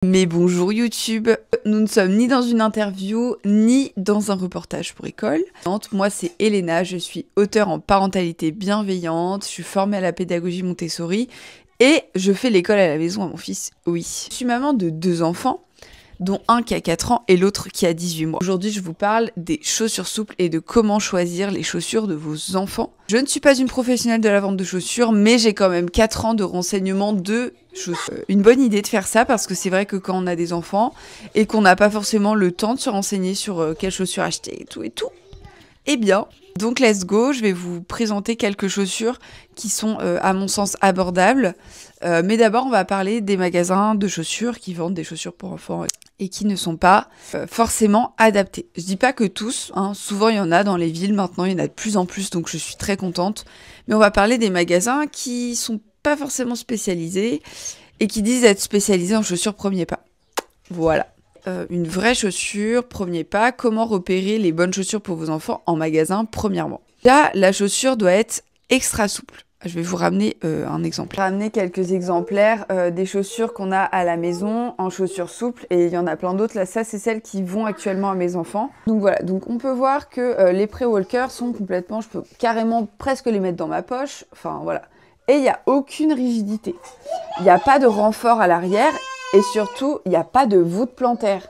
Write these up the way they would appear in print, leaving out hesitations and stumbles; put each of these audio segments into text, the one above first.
Mais bonjour YouTube, nous ne sommes ni dans une interview, ni dans un reportage pour école. Moi c'est Elena, je suis auteure en parentalité bienveillante, je suis formée à la pédagogie Montessori et je fais l'école à la maison à mon fils, oui. Je suis maman de 2 enfants, dont un qui a 4 ans et l'autre qui a 18 mois. Aujourd'hui, je vous parle des chaussures souples et de comment choisir les chaussures de vos enfants. Je ne suis pas une professionnelle de la vente de chaussures, mais j'ai quand même 4 ans de renseignement de chaussures. Une bonne idée de faire ça parce que c'est vrai que quand on a des enfants et qu'on n'a pas forcément le temps de se renseigner sur quelles chaussures acheter et tout, eh bien, donc let's go, je vais vous présenter quelques chaussures qui sont à mon sens abordables. Mais d'abord, on va parler des magasins de chaussures qui vendent des chaussures pour enfants et qui ne sont pas forcément adaptés. Je dis pas que tous, hein, souvent il y en a dans les villes, maintenant il y en a de plus en plus, donc je suis très contente. Mais on va parler des magasins qui sont pas forcément spécialisés et qui disent être spécialisés en chaussures premier pas. Voilà. Une vraie chaussure, premier pas, comment repérer les bonnes chaussures pour vos enfants en magasin, premièrement. Là, la chaussure doit être extra souple. Je vais vous ramener un exemple. Je vais ramener quelques exemplaires des chaussures qu'on a à la maison en chaussures souples et il y en a plein d'autres. Là, ça, c'est celles qui vont actuellement à mes enfants. Donc voilà, donc on peut voir que les pré-walkers sont complètement, je peux carrément presque les mettre dans ma poche. Enfin voilà. Et il n'y a aucune rigidité. Il n'y a pas de renfort à l'arrière et surtout, il n'y a pas de voûte plantaire.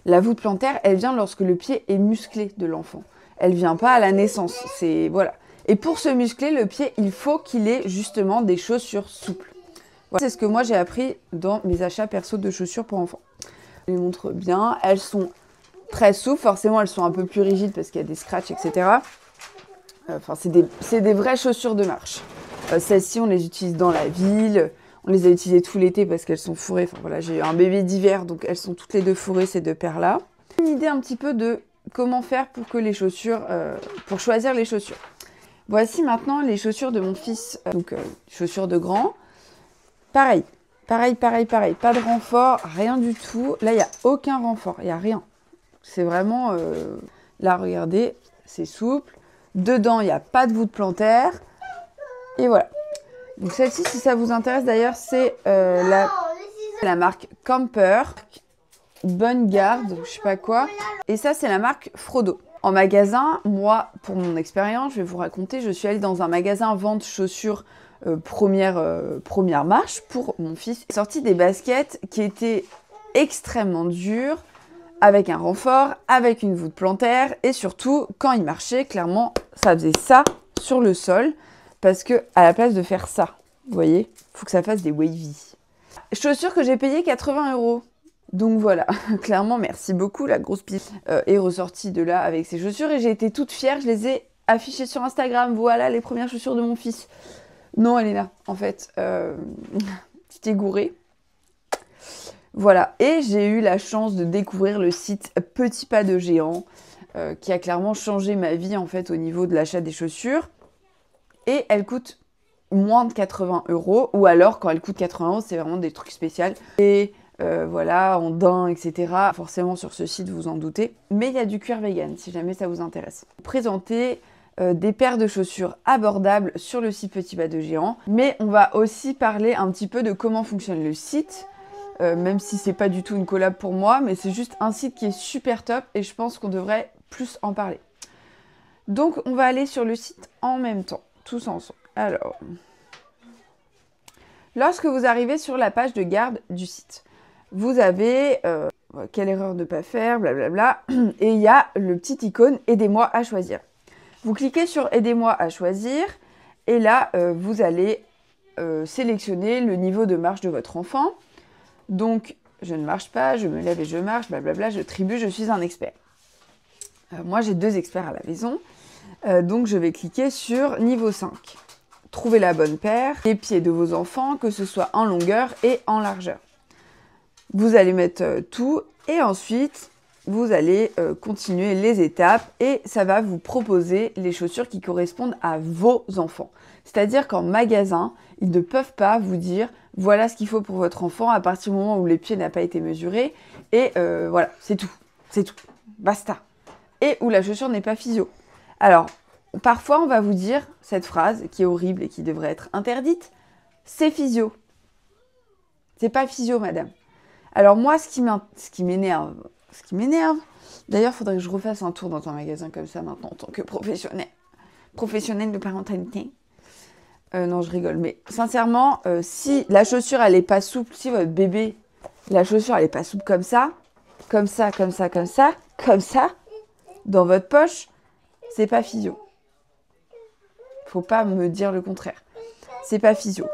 La voûte plantaire, elle vient lorsque le pied est musclé de l'enfant. Elle vient pas à la naissance. C'est voilà. Et pour se muscler le pied, il faut qu'il ait justement des chaussures souples. Voilà. C'est ce que moi j'ai appris dans mes achats perso de chaussures pour enfants. Je les montre bien. Elles sont très souples. Forcément, elles sont un peu plus rigides parce qu'il y a des scratchs, etc. Enfin, c'est des vraies chaussures de marche. Celles-ci, on les utilise dans la ville. On les a utilisées tout l'été parce qu'elles sont fourrées. Enfin voilà, j'ai eu un bébé d'hiver, donc elles sont toutes les deux fourrées, ces 2 paires-là. Une idée un petit peu de comment faire pour que les chaussures, pour choisir les chaussures. Voici maintenant les chaussures de mon fils, donc chaussures de grand. Pareil. Pas de renfort, rien du tout. Là, il n'y a aucun renfort, il n'y a rien. C'est vraiment... Là, regardez, c'est souple. Dedans, il n'y a pas de voûte plantaire. Et voilà. Donc celle-ci, si ça vous intéresse d'ailleurs, c'est la marque Camper. Bonne garde, je sais pas quoi. Et ça, c'est la marque Frodo. En magasin, moi, pour mon expérience, je vais vous raconter, je suis allée dans un magasin vente chaussures première marche pour mon fils. J'ai sorti des baskets qui étaient extrêmement dures, avec un renfort, avec une voûte plantaire, et surtout, quand il marchait, clairement, ça faisait ça sur le sol, parce que à la place de faire ça, vous voyez, il faut que ça fasse des wavy. Chaussures que j'ai payées 80 €. Donc voilà, clairement, merci beaucoup. La grosse piste est ressortie de là avec ces chaussures et j'ai été toute fière. Je les ai affichées sur Instagram. Voilà les premières chaussures de mon fils. Non, Elena, en fait, tu t'es gourée. Voilà, et j'ai eu la chance de découvrir le site Petit Pas de Géant qui a clairement changé ma vie en fait au niveau de l'achat des chaussures. Et elles coûtent moins de 80 € ou alors quand elles coûtent 80 €, c'est vraiment des trucs spéciaux. Et voilà, en daim, etc. Forcément sur ce site, vous en doutez. Mais il y a du cuir vegan, si jamais ça vous intéresse. Présenter des paires de chaussures abordables sur le site Petit Pas de Géant. Mais on va aussi parler un petit peu de comment fonctionne le site. Même si c'est pas du tout une collab pour moi, mais c'est juste un site qui est super top et je pense qu'on devrait plus en parler. Donc on va aller sur le site en même temps, tous ensemble. Alors, lorsque vous arrivez sur la page de garde du site, vous avez quelle erreur ne pas faire, blablabla, et il y a le petit icône « Aidez-moi à choisir ». Vous cliquez sur « Aidez-moi à choisir » et là, vous allez sélectionner le niveau de marche de votre enfant. Donc, je ne marche pas, je me lève et je marche, blablabla, je tribue, je suis un expert. Moi, j'ai 2 experts à la maison, donc je vais cliquer sur niveau 5. Trouvez la bonne paire, les pieds de vos enfants, que ce soit en longueur et en largeur. Vous allez mettre tout et ensuite, vous allez continuer les étapes et ça va vous proposer les chaussures qui correspondent à vos enfants. C'est-à-dire qu'en magasin, ils ne peuvent pas vous dire « voilà ce qu'il faut pour votre enfant » à partir du moment où les pieds n'ont pas été mesurés et voilà, c'est tout, basta. Et où la chaussure n'est pas physio. Alors, parfois, on va vous dire cette phrase qui est horrible et qui devrait être interdite, c'est physio. C'est pas physio, madame. Alors moi, ce qui m'énerve, d'ailleurs, il faudrait que je refasse un tour dans un magasin comme ça maintenant en tant que professionnel de parentalité. Non, je rigole, mais sincèrement, si la chaussure, elle est pas souple, si votre bébé, la chaussure, elle est pas souple comme ça, dans votre poche, c'est pas physio. Faut pas me dire le contraire. C'est pas physio.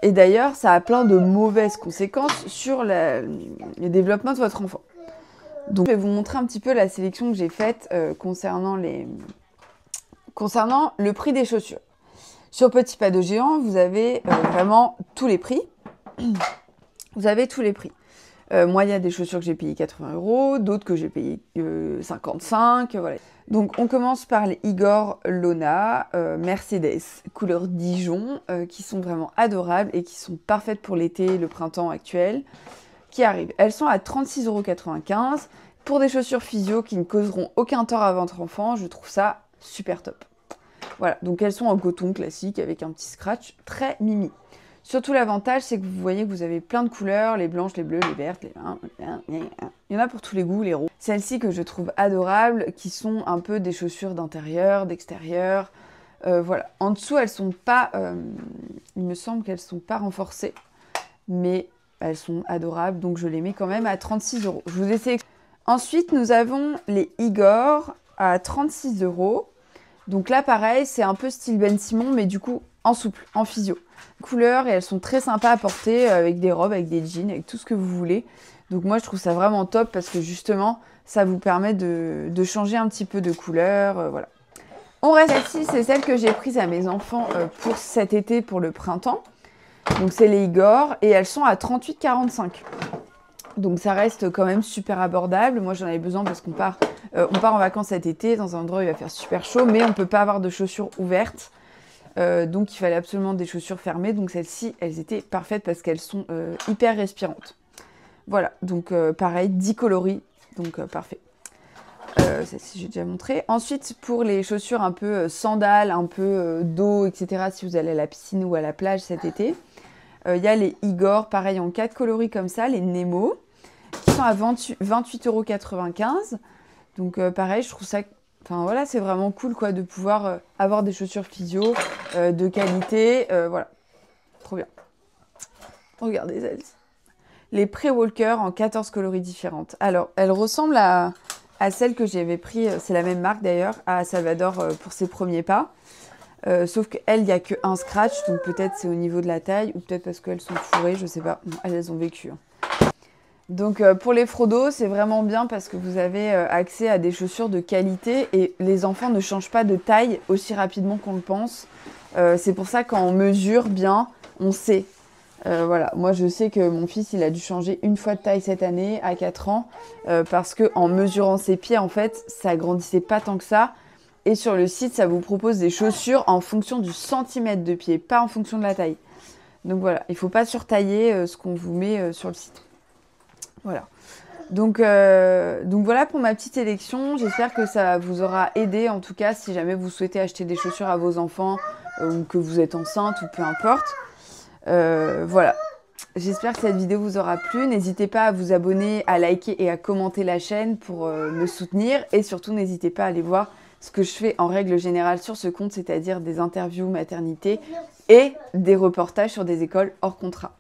Et d'ailleurs, ça a plein de mauvaises conséquences sur le développement de votre enfant. Donc, je vais vous montrer un petit peu la sélection que j'ai faite concernant le prix des chaussures. Sur Petit Padeau Géant, vous avez vraiment tous les prix. Vous avez tous les prix. Moi, il y a des chaussures que j'ai payées 80 €, d'autres que j'ai payées 55 €, voilà. Donc, on commence par les Igor Lona Mercedes, couleur Dijon, qui sont vraiment adorables et qui sont parfaites pour l'été et le printemps actuel, qui arrivent. Elles sont à 36,95 € pour des chaussures physio qui ne causeront aucun tort à votre enfant. Je trouve ça super top. Voilà, donc elles sont en coton classique avec un petit scratch très mimi. Surtout l'avantage, c'est que vous voyez que vous avez plein de couleurs, les blanches, les bleues, les vertes, il y en a pour tous les goûts, les roses. Celles-ci que je trouve adorables, qui sont un peu des chaussures d'intérieur, d'extérieur. Voilà. En dessous, elles sont pas, il me semble qu'elles sont pas renforcées, mais elles sont adorables, donc je les mets quand même à 36 €. Je vous essaie. Ensuite, nous avons les Igor à 36 €. Donc là, pareil, c'est un peu style Ben Simon, mais du coup, en souple, en physio. Couleurs, et elles sont très sympas à porter avec des robes, avec des jeans, avec tout ce que vous voulez. Donc moi, je trouve ça vraiment top parce que justement, ça vous permet de changer un petit peu de couleur, voilà. On reste celle-ci, c'est celle que j'ai prise à mes enfants pour cet été, pour le printemps. Donc c'est les Igor, et elles sont à 38,45 €. Donc ça reste quand même super abordable. Moi, j'en avais besoin parce qu'on part en vacances cet été dans un endroit où il va faire super chaud, mais on ne peut pas avoir de chaussures ouvertes. Donc il fallait absolument des chaussures fermées. Donc celles-ci, elles étaient parfaites parce qu'elles sont hyper respirantes. Voilà, donc pareil, 10 coloris, donc parfait. Celle-ci, j'ai déjà montré. Ensuite, pour les chaussures un peu sandales, un peu d'eau, etc., si vous allez à la piscine ou à la plage cet été, il y a les Igor, pareil, en 4 coloris comme ça, les Nemo, qui sont à 28,95 €. Donc pareil, je trouve ça... Enfin voilà, c'est vraiment cool quoi, de pouvoir avoir des chaussures physio de qualité. Voilà, trop bien. Regardez celles-ci. Les Pre-Walker en 14 coloris différentes. Alors, elles ressemblent à celles que j'avais pris, c'est la même marque d'ailleurs, à Salvador pour ses premiers pas. Sauf qu'elles, il n'y a qu'un scratch, donc peut-être c'est au niveau de la taille, ou peut-être parce qu'elles sont fourrées, je sais pas. Non, elles ont vécu. Hein. Donc pour les Frodo, c'est vraiment bien parce que vous avez accès à des chaussures de qualité et les enfants ne changent pas de taille aussi rapidement qu'on le pense. C'est pour ça quand on mesure bien, on sait. Voilà, moi je sais que mon fils il a dû changer une fois de taille cette année à 4 ans parce qu'en mesurant ses pieds en fait ça grandissait pas tant que ça. Et sur le site, ça vous propose des chaussures en fonction du centimètre de pied, pas en fonction de la taille. Donc voilà, il ne faut pas surtailler ce qu'on vous met sur le site. Voilà. Donc voilà pour ma petite sélection. J'espère que ça vous aura aidé, en tout cas, si jamais vous souhaitez acheter des chaussures à vos enfants ou que vous êtes enceinte ou peu importe. Voilà. J'espère que cette vidéo vous aura plu. N'hésitez pas à vous abonner, à liker et à commenter la chaîne pour me soutenir. Et surtout, n'hésitez pas à aller voir ce que je fais en règle générale sur ce compte, c'est-à-dire des interviews maternité et des reportages sur des écoles hors contrat.